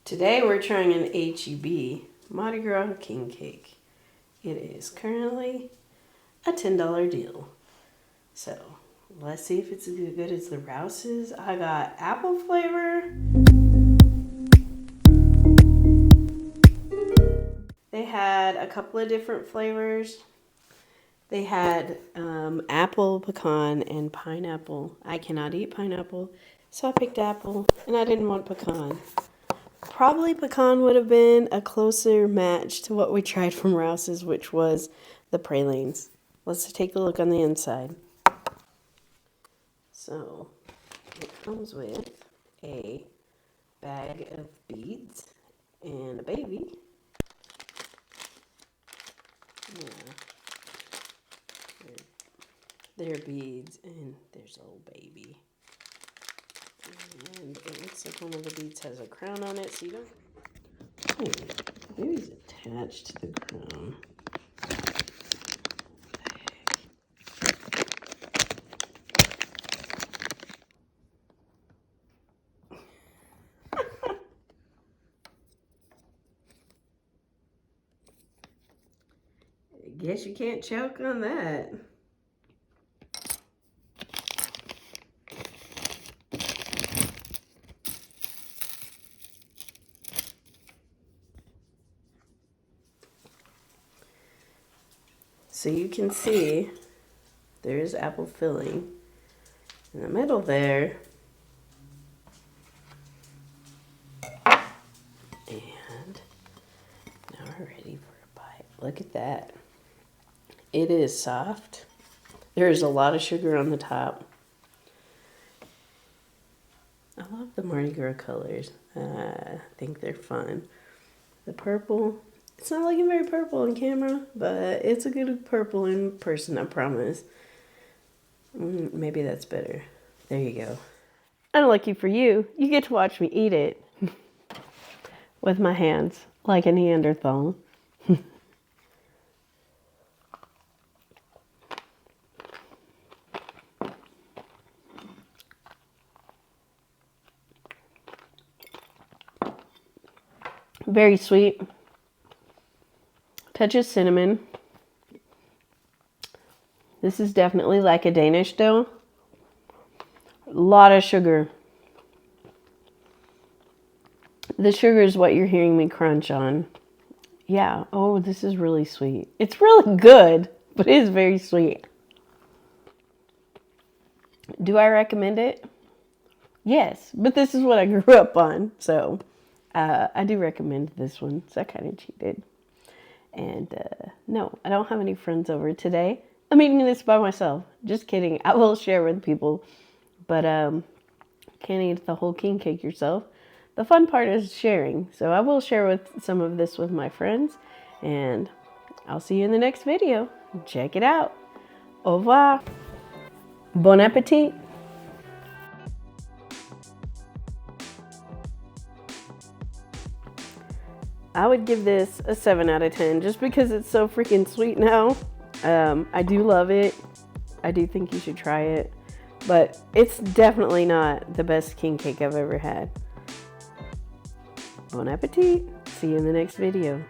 Today we're trying an H.E.B. Mardi Gras king cake. It is currently a $10 deal. So let's see if it's as good as the Rouse's. I got apple flavor. They had a couple of different flavors. They had apple, pecan, and pineapple. I cannot eat pineapple, so I picked apple, and I didn't want pecan. Probably pecan would have been a closer match to what we tried from Rouse's, which was the pralines. Let's take a look on the inside. So it comes with a bag of beads and a baby. Yeah. They're beads, and there's a little baby. And it looks like one of the beads has a crown on it, so you don't... Oh, the baby's attached to the crown. I guess you can't choke on that. So you can see there's apple filling in the middle there. And now we're ready for a bite. Look at that. It is soft. There's a lot of sugar on the top. I love the Mardi Gras colors. I think they're fun. The purple, it's not looking very purple on camera, but it's a good purple in person, I promise. Maybe that's better. There you go. Unlucky for you, you get to watch me eat it with my hands like a Neanderthal. Very sweet. Touch of cinnamon. This is definitely like a Danish dough. A lot of sugar. The sugar is what you're hearing me crunch on. Yeah. Oh, this is really sweet. It's really good, but it is very sweet. Do I recommend it? Yes, but this is what I grew up on, so I do recommend this one. So I kind of cheated. And no, I don't have any friends over today. I'm eating this by myself. Just kidding. I will share with people, but can't eat the whole king cake yourself. The fun part is sharing. So I will share with some of this with my friends, and I'll see you in the next video. Check it out. Au revoir. Bon appetit. I would give this a 7 out of 10 just because it's so freaking sweet now. I do love it. I do think you should try it. But it's definitely not the best king cake I've ever had. Bon appetit. See you in the next video.